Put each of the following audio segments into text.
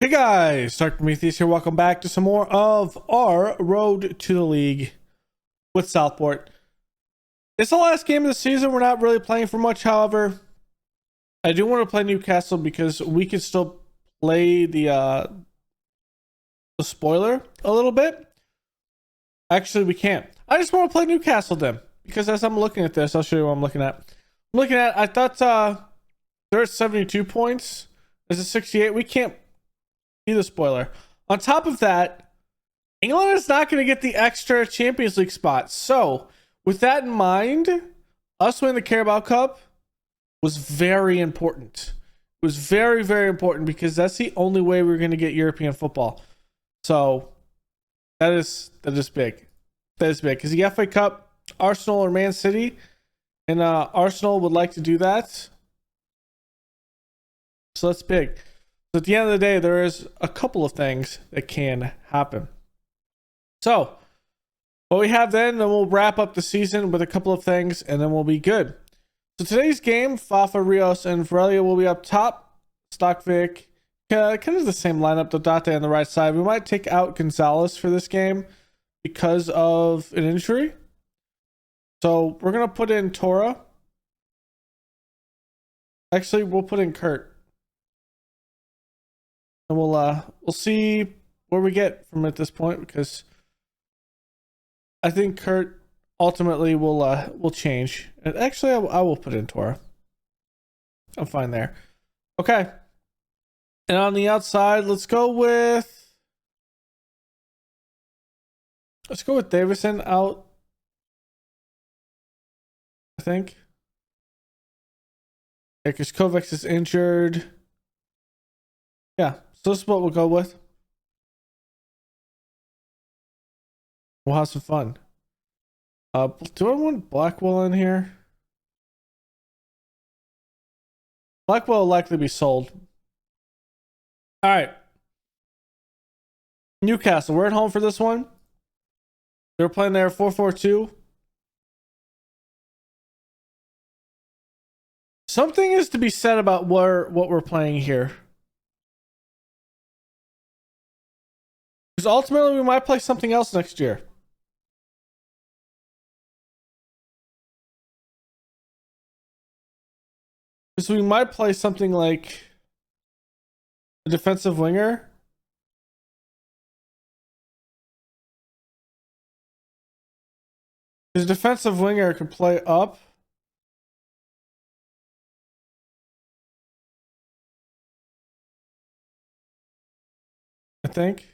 Hey guys, Dark Prometheus here. Welcome back to some more of our Road to the League with Southport. It's the last game of the season. We're not really playing for much, however. I do want to play Newcastle because we can still play the spoiler a little bit. Actually, we can't. I just want to play Newcastle then, because as I'm looking at this, I'll show you what I'm looking at. I thought they're at 72 points. There's a 68. We can't be the spoiler. On top of that, England is not going to get the extra Champions League spot. So, with that in mind, us winning the Carabao Cup was very important. It was very, very important because that's the only way we're going to get European football. So, that is big. That is big because the FA Cup, Arsenal or Man City, and Arsenal would like to do that. So that's big. So at the end of the day, there is a couple of things that can happen. So, what we have then we'll wrap up the season with a couple of things, and then we'll be good. So today's game, Fafa, Rios, and Varelia will be up top. Stockvik, kind of the same lineup, Dodate on the right side. We might take out Gonzalez for this game because of an injury. So we're going to put in Tora. Actually, we'll put in Kurt. And we'll see where we get from at this point, because I think Kurt ultimately will change. And actually, I will put in Tora. I'm fine there. Okay. And on the outside, let's go with Davison out, I think. Yeah, because Kovacs is injured. Yeah, so this is what we'll go with. We'll have some fun. Do I want Blackwell in here? Blackwell will likely be sold. All right. Newcastle, we're at home for this one. They're playing there 4-4-2. Something is to be said about what we're playing here. Because ultimately we might play something else next year. Because we might play something like a defensive winger. His defensive winger can play up. I think.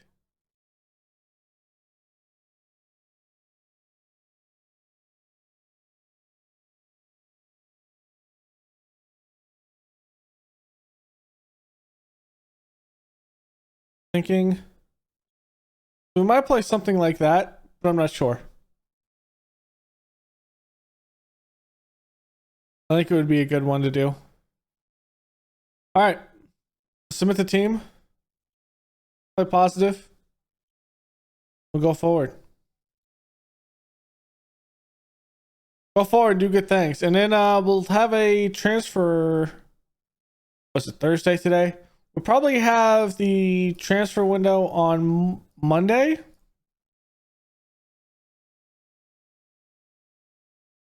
Thinking. We might play something like that, but I'm not sure. I think it would be a good one to do. All right. Submit the team. Play positive. We'll go forward. Go forward, do good things. And then we'll have a transfer. Was it Thursday today? We'll probably have the transfer window on Monday.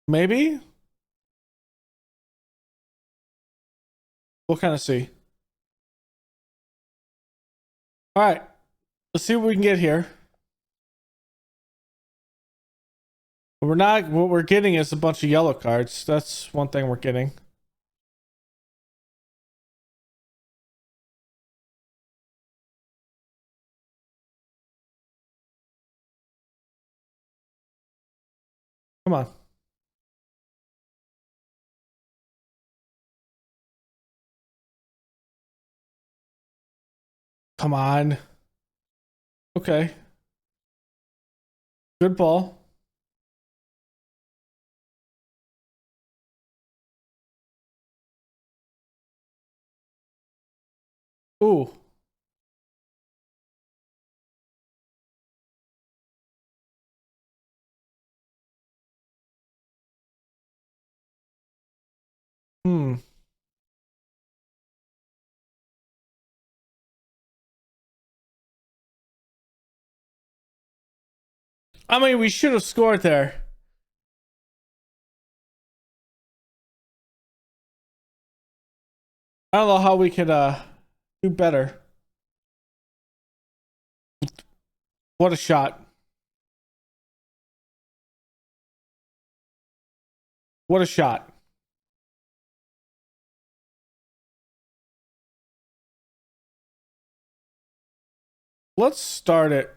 Maybe. We'll kind of see. All right. Let's see what we can get here. What we're getting is a bunch of yellow cards. That's one thing we're getting. Come on. Come on. Okay. Good ball. Ooh. Hmm. I mean, we should have scored there. I don't know how we could do better. What a shot. What a shot. Let's start it.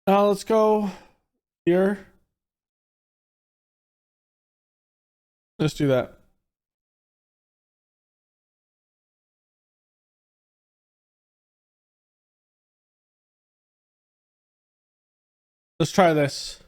Now let's go here. Let's do that. Let's try this.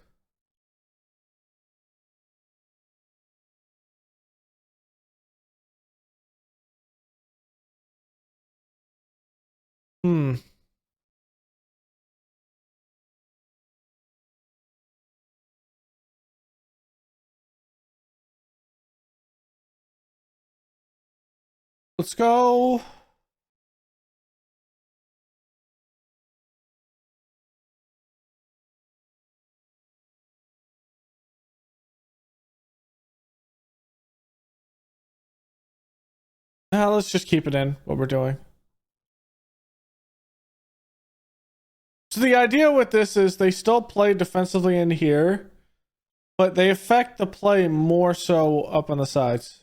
Let's go. Now let's just keep it in what we're doing. So the idea with this is they still play defensively in here, but they affect the play more so up on the sides.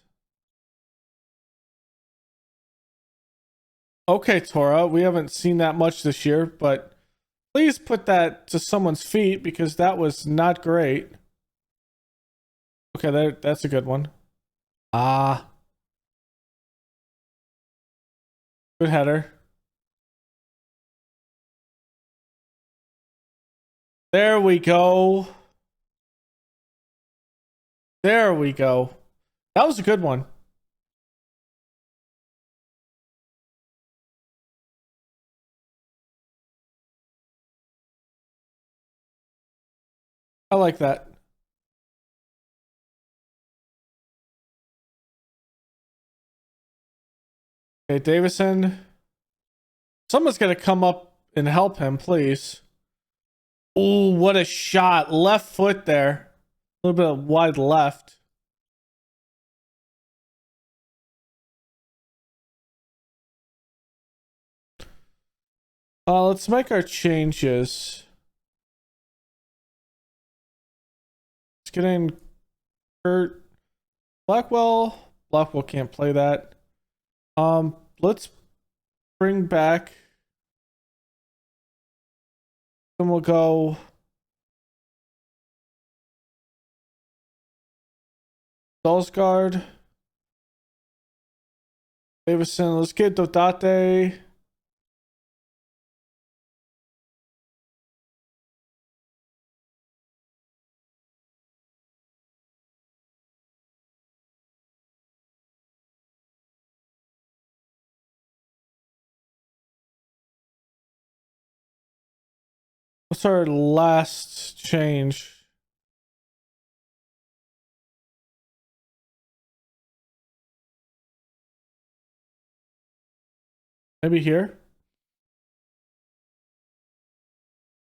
Okay, Tora, we haven't seen that much this year, but please put that to someone's feet because that was not great. Okay, that's a good one. Ah. Good header. There we go. There we go. That was a good one. I like that. Okay, Davison. Someone's gonna come up and help him, please. Ooh, what a shot. Left foot there. A little bit of wide left. Let's make our changes. Let's get in Kurt. Blackwell. Blackwell can't play that. Let's bring back. Then we'll go. Dalsgaard. Davison. Let's get Dodate. What's our last change? Maybe here?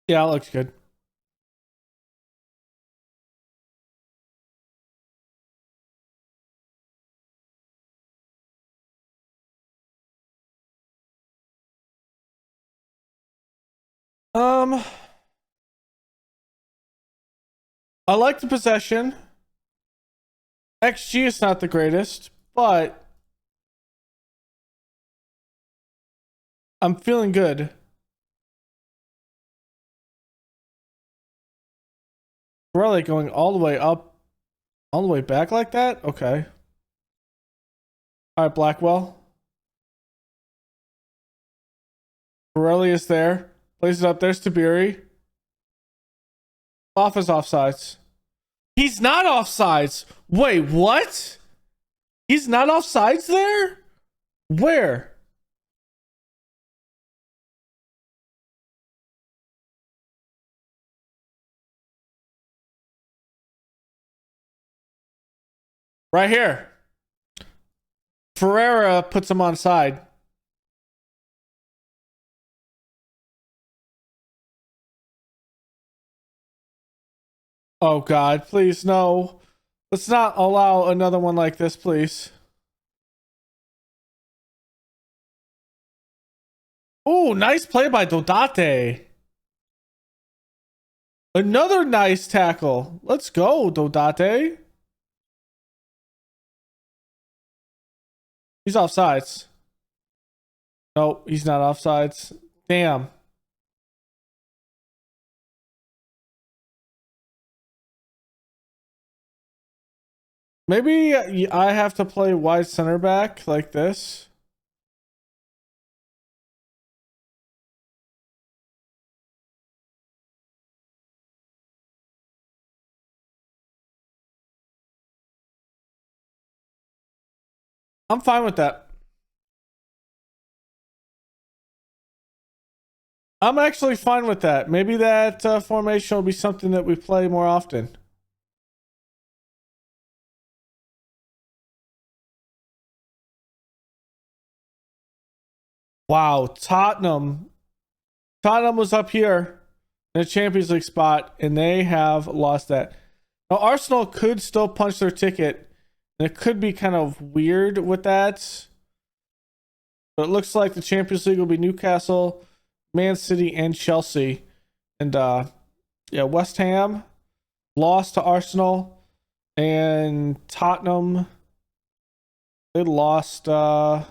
Yeah, it looks good. I like the possession. XG is not the greatest, but I'm feeling good. Really going all the way up, all the way back like that? Okay. All right, Blackwell. Borelli is there. Plays it up. There's Tabiri. Off his offsides. He's not offsides. Wait, what? He's not offsides there? Where? Right here. Ferreira puts him on side. Oh God, please no. Let's not allow another one like this, please. Oh, nice play by Dodate. Another nice tackle. Let's go, Dodate. He's offsides. No, he's not offsides. Damn. Maybe I have to play wide center back like this. I'm fine with that. I'm actually fine with that. Maybe that formation will be something that we play more often. Wow, Tottenham was up here in a Champions League spot, and they have lost that. Now, Arsenal could still punch their ticket, and it could be kind of weird with that. But it looks like the Champions League will be Newcastle, Man City, and Chelsea. And yeah, West Ham lost to Arsenal, and Tottenham they lost to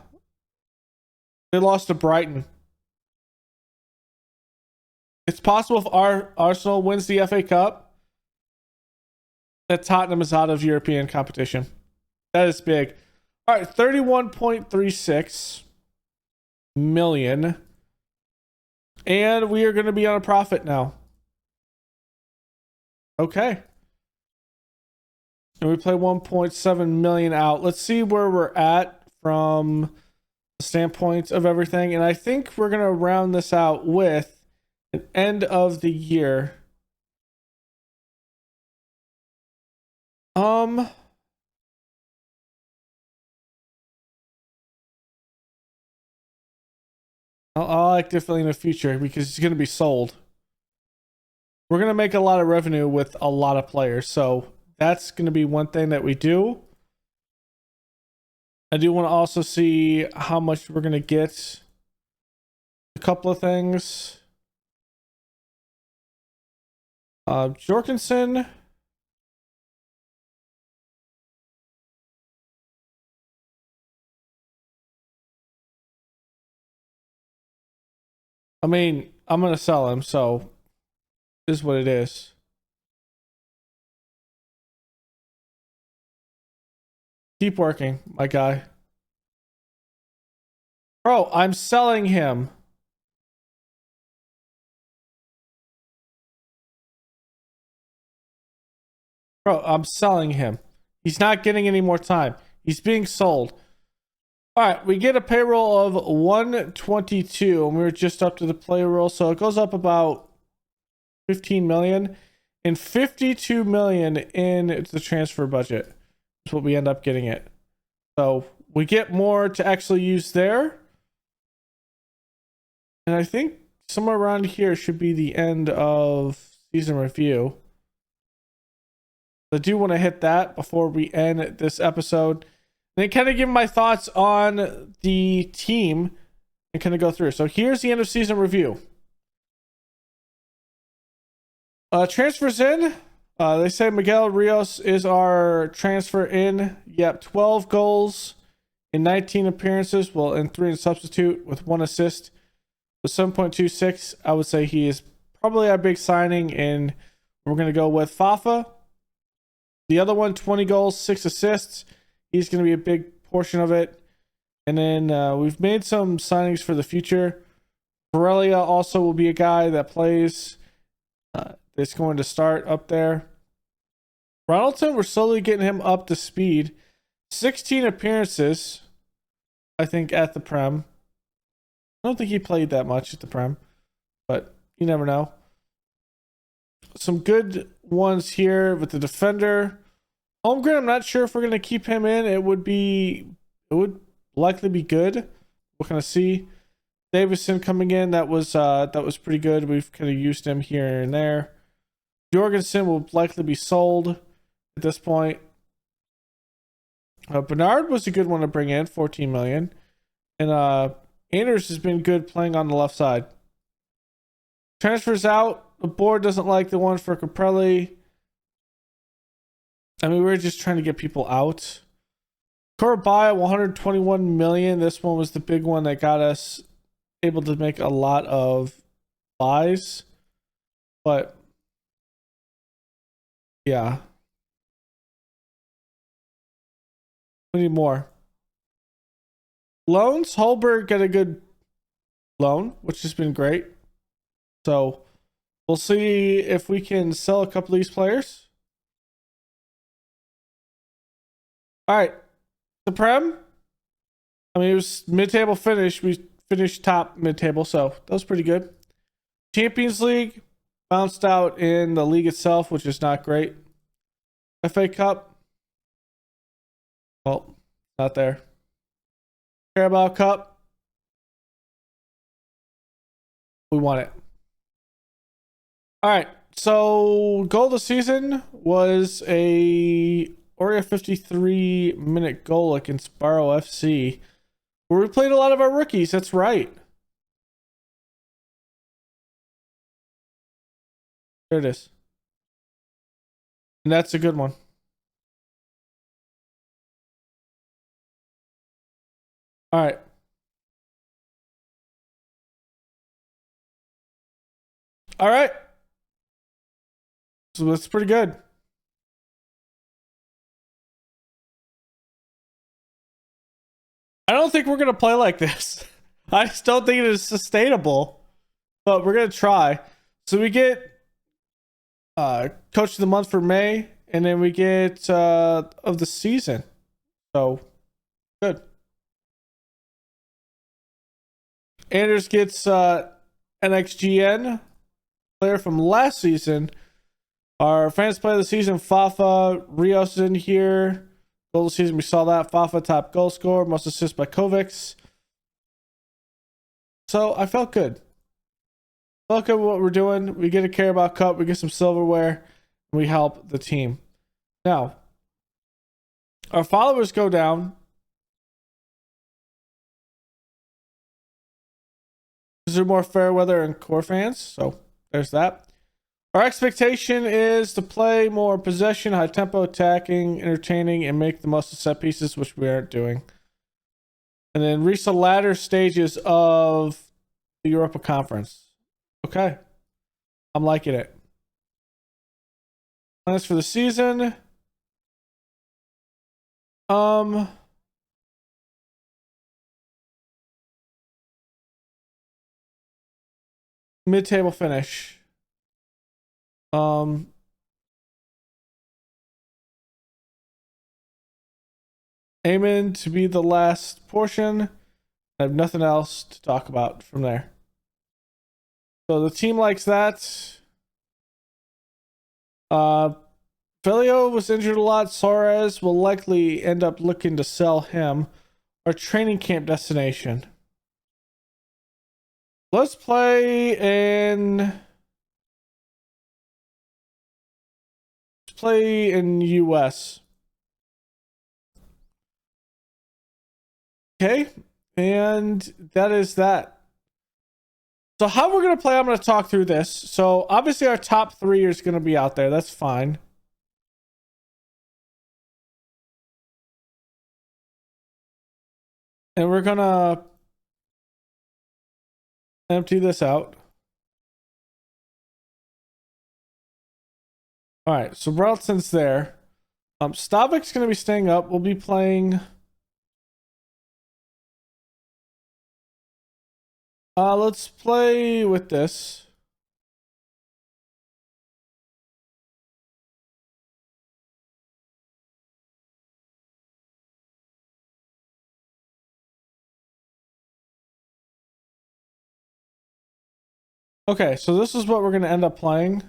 Brighton. It's possible if Arsenal wins the FA Cup that Tottenham is out of European competition. That is big. All right, 31.36 million. And we are going to be on a profit now. Okay. And we play 1.7 million out. Let's see where we're at from the standpoint of everything. And I think we're going to round this out with an end of the year. I'll act differently in the future because it's going to be sold. We're going to make a lot of revenue with a lot of players. So that's going to be one thing that we do. I do want to also see how much we're going to get. A couple of things. Jorgensen. I mean, I'm going to sell him, so this is what it is. Keep working, my guy. Bro, I'm selling him. Bro, I'm selling him. He's not getting any more time. He's being sold. All right, we get a payroll of 122, and we were just up to the payroll, so it goes up about 15 million and 52 million in the transfer budget. That's what we end up getting it. So we get more to actually use there. And I think somewhere around here should be the end of season review. I do want to hit that before we end this episode. And then kind of give my thoughts on the team and kind of go through. So here's the end of season review. Transfers in. They say Miguel Rios is our transfer in. Yep, 12 goals in 19 appearances. Well, in 3 in substitute with 1 assist. With 7.26, I would say he is probably our big signing. And we're going to go with Fafa. The other one, 20 goals, 6 assists. He's going to be a big portion of it. And then we've made some signings for the future. Borrelia also will be a guy that plays. That's going to start up there. Ronaldson, we're slowly getting him up to speed. 16 appearances, I think, at the Prem. I don't think he played that much at the Prem, but you never know. Some good ones here with the defender. Holmgren, I'm not sure if we're gonna keep him in. It would likely be good. We're gonna see. Davison coming in, that was pretty good. We've kind of used him here and there. Jorgensen will likely be sold at this point. Bernard was a good one to bring in, 14 million. And Anders has been good playing on the left side. Transfers out. The board doesn't like the one for Caprelli. I mean, we're just trying to get people out. Core buy 121 million. This one was the big one that got us able to make a lot of buys. But yeah. We need more. Loans. Holberg got a good loan, which has been great. So we'll see if we can sell a couple of these players. All right. The Prem. I mean, it was mid-table finish. We finished top mid-table, so that was pretty good. Champions League. Bounced out in the league itself, which is not great. FA Cup. Well, not there. Carabao Cup. We won it. All right. So goal of the season was a Oreo 53-minute goal against Barrow FC, where we played a lot of our rookies. That's right. There it is. And that's a good one. All right. All right. So that's pretty good. I don't think we're going to play like this. I just don't think it is sustainable, but we're going to try. So we get coach of the month for May, and then we get of the season. So good. Anders gets NXGN player from last season. Our fans play of the season, Fafa. Rios is in here. Goal of the season, we saw that. Fafa top goal scorer, most assists by Kovacs. So I felt good. Felt good with what we're doing. We get a Carabao Cup, we get some silverware, and we help the team. Now, our followers go down. Is there more fair weather and core fans? So there's that. Our expectation is to play more possession, high tempo, attacking, entertaining, and make the most of set pieces, which we aren't doing. And then reach the latter stages of the Europa Conference. Okay. I'm liking it. Plans for the season. Mid-table finish. Aiming to be the last portion. I have nothing else to talk about from there. So the team likes that. Filio was injured a lot. Suarez will likely end up looking to sell him. Our training camp destination. Let's play in US. Okay, and that is that. So how we're going to play, I'm going to talk through this. So obviously our top 3 is going to be out there. That's fine. And we're going to empty this out. All right, so Brelson's there. Stavic's going to be staying up. We'll be playing... let's play with this. Okay, so this is what we're going to end up playing.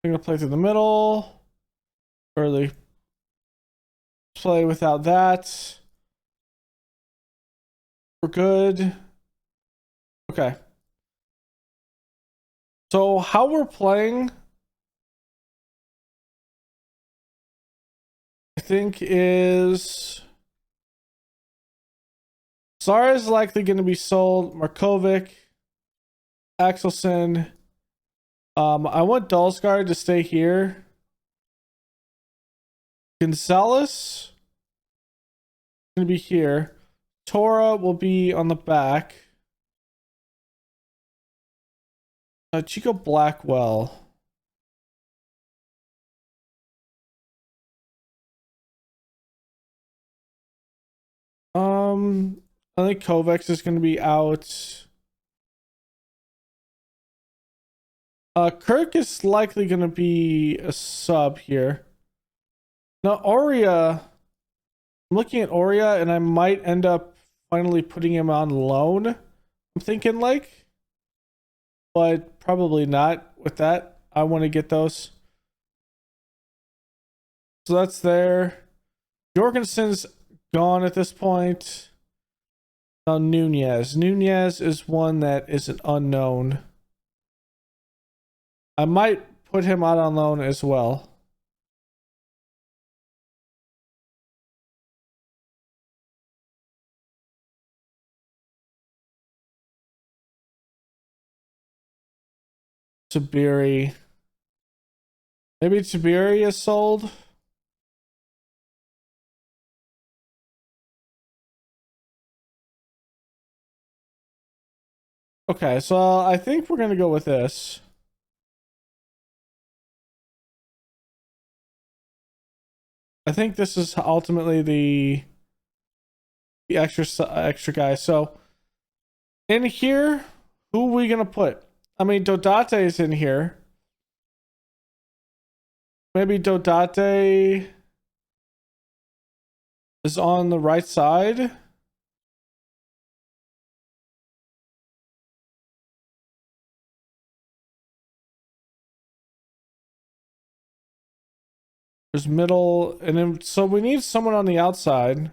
I'm gonna play through the middle. Early play without that. We're good. Okay. So how we're playing, I think, is Zara is likely going to be sold. Markovic, Axelson. I want Dalsgaard to stay here. Gonzalez going to be here. Tora will be on the back. Chico Blackwell. I think Kovacs is going to be out. Kirk is likely going to be a sub here. Now, Oria, I'm looking at Oria, and I might end up finally putting him on loan. I'm thinking like, but probably not with that. I want to get those. So that's there. Jorgensen's gone at this point. Now Nunez. Nunez is one that is an unknown. I might put him out on loan as well. Tiberi. Maybe Tiberi is sold. Okay, so I think we're gonna go with this. I think this is ultimately the extra guy. So in here, who are we gonna put? I mean, Dodate is in here. Maybe Dodate is on the right side. There's middle, and then so we need someone on the outside.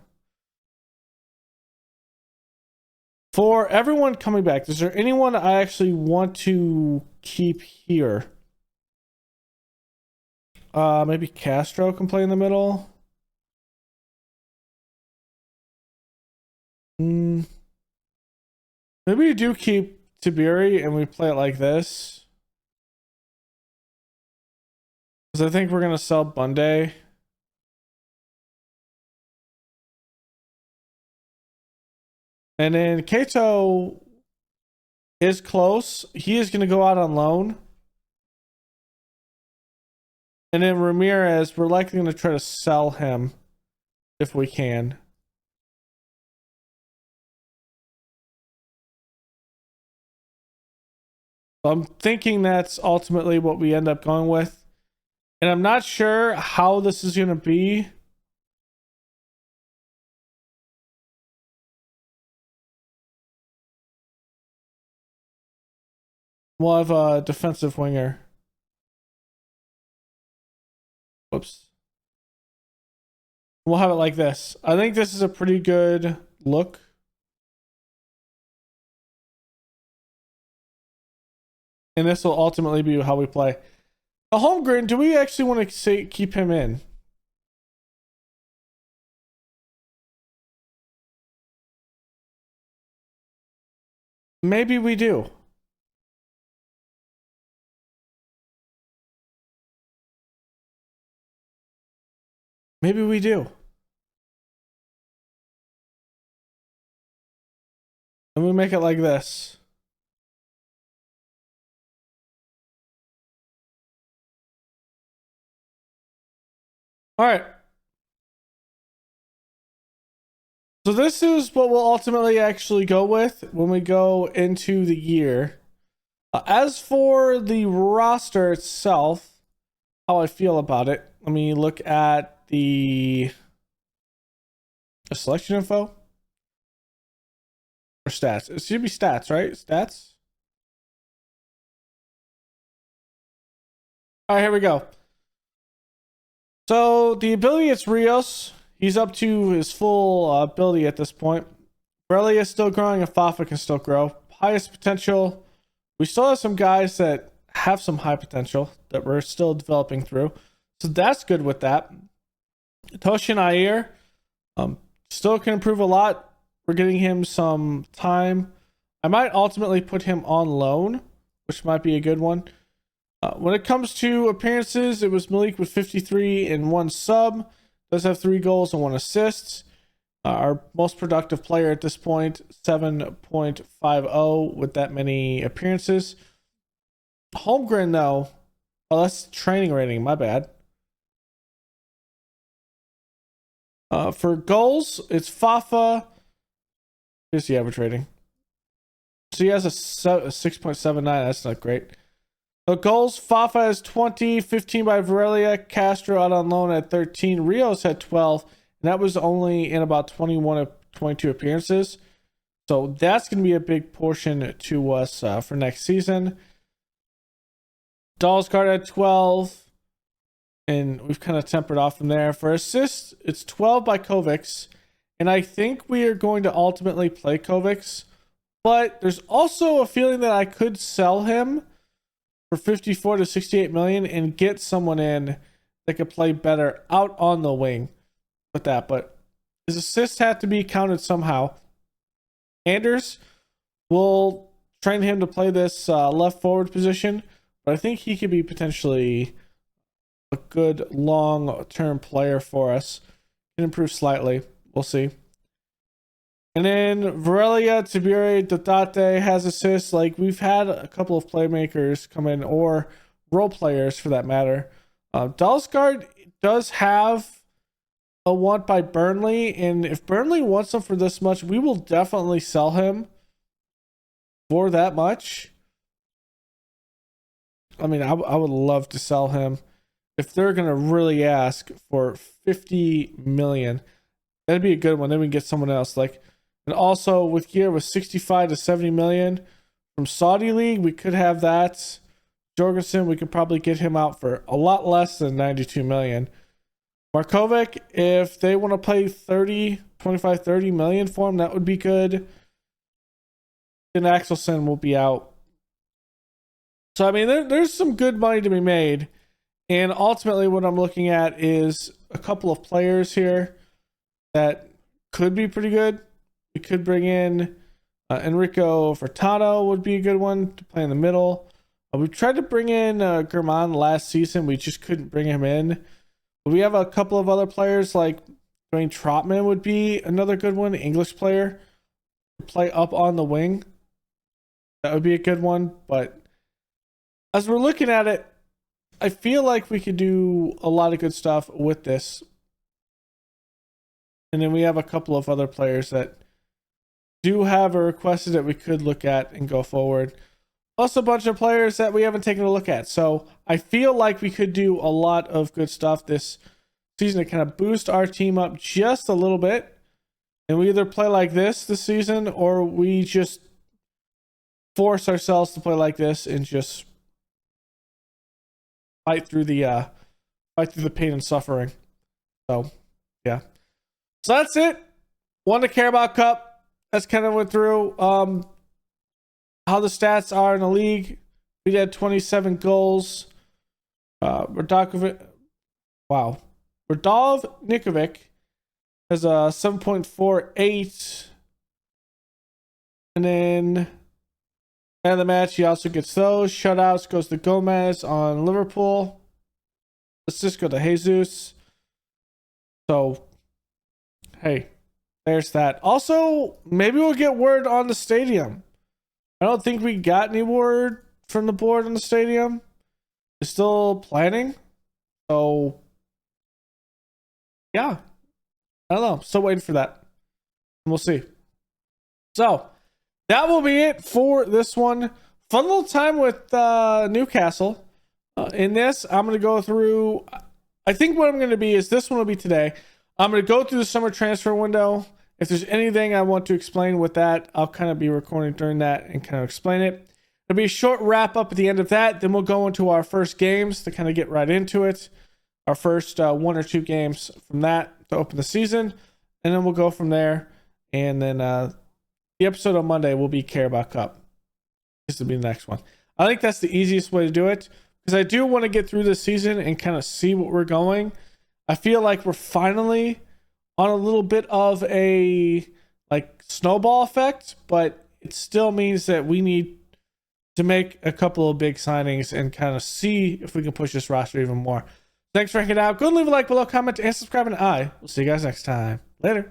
For everyone coming back, is there anyone I actually want to keep here? Maybe Castro can play in the middle. Maybe we do keep Tiberi and we play it like this. Because I think we're going to sell Bunday. And then Kato is close. He is going to go out on loan. And then Ramirez, we're likely going to try to sell him if we can. I'm thinking that's ultimately what we end up going with. And I'm not sure how this is going to be. We'll have a defensive winger. Whoops. We'll have it like this. I think this is a pretty good look. And this will ultimately be how we play. A Holmgren, do we actually want to say keep him in? Maybe we do. Maybe we do. And we make it like this. All right. So this is what we'll ultimately actually go with when we go into the year. As for the roster itself, how I feel about it, let me look at the selection info or stats. It should be stats, right? Stats. All right, here we go. So the ability, it's Rios. He's up to his full ability at this point. Borrelia is still growing and Fafa can still grow. Highest potential. We still have some guys that have some high potential that we're still developing through. So that's good with that. Toshin Ayer still can improve a lot. We're getting him some time. I might ultimately put him on loan, which might be a good one. When it comes to appearances, it was Malik with 53 and 1 sub. Does have 3 goals and 1 assist. Our most productive player at this point, 7.50 with that many appearances. Holmgren, though. Oh, that's training rating. My bad. For goals, it's Fafa. Here's the average rating. So he has a 6.79. That's not great. So goals, Fafa has 20, 15 by Varelia, Castro out on loan at 13, Rios had 12, and that was only in about 21 of 22 appearances. So that's going to be a big portion to us for next season. Dalsgaard at 12, and we've kind of tempered off from there. For assists, it's 12 by Kovacs, and I think we are going to ultimately play Kovacs, but there's also a feeling that I could sell him for 54 to 68 million and get someone in that could play better out on the wing with that. But his assists have to be counted somehow. Anders, will train him to play this left forward position, but I think he could be potentially a good long-term player for us. Can improve slightly. We'll see. And then Varelia, Tiberi, Dodate has assists. Like, we've had a couple of playmakers come in, or role players for that matter. Dalsgaard does have a want by Burnley, and if Burnley wants him for this much, we will definitely sell him for that much. I mean, I would love to sell him. If they're going to really ask for 50 million, that'd be a good one. Then we can get someone else. Like, and also with gear with 65 to 70 million from Saudi League, we could have that. Jorgensen, we could probably get him out for a lot less than 92 million. Markovic, if they want to play 25, 30 million for him, that would be good. Then Axelson will be out. So, I mean, there's some good money to be made. And ultimately, what I'm looking at is a couple of players here that could be pretty good. We could bring in Enrico Furtado would be a good one to play in the middle. We tried to bring in German last season. We just couldn't bring him in. But we have a couple of other players, like Dwayne Trotman would be another good one, English player, to play up on the wing. That would be a good one. But as we're looking at it, I feel like we could do a lot of good stuff with this. And then we have a couple of other players that do have a requested that we could look at and go forward. Plus a bunch of players that we haven't taken a look at. So I feel like we could do a lot of good stuff this season to kind of boost our team up just a little bit. And we either play like this season, or we just force ourselves to play like this and just fight through the pain and suffering. So yeah. So that's it. One to care about Cup. That's kind of went through how the stats are in the league. We had 27 goals. Radov Nikovic has a 7.48. And then man of the match, he also gets those. Shutouts goes to Gomez on Liverpool. Assists go to Jesus. So, hey, there's that. Also, maybe we'll get word on the stadium. I don't think we got any word from the board on the stadium. They're still planning. So, yeah. I don't know. Still waiting for that. We'll see. So, that will be it for this one. Fun little time with Newcastle. In this, I'm going to go through... I think what I'm going to be is this one will be today. I'm going to go through the summer transfer window. If there's anything I want to explain with that, I'll kind of be recording during that and kind of explain it. There'll be a short wrap up at the end of that. Then we'll go into our first games to kind of get right into it. Our first 1 or 2 games from that to open the season. And then we'll go from there. And then the episode on Monday will be Carabao Cup. This will be the next one. I think that's the easiest way to do it, because I do want to get through this season and kind of see what we're going. I feel like we're finally on a little bit of a like snowball effect, but it still means that we need to make a couple of big signings and kind of see if we can push this roster even more. Thanks for hanging out. Go and leave a like below, comment, and subscribe, and I will see you guys next time. Later.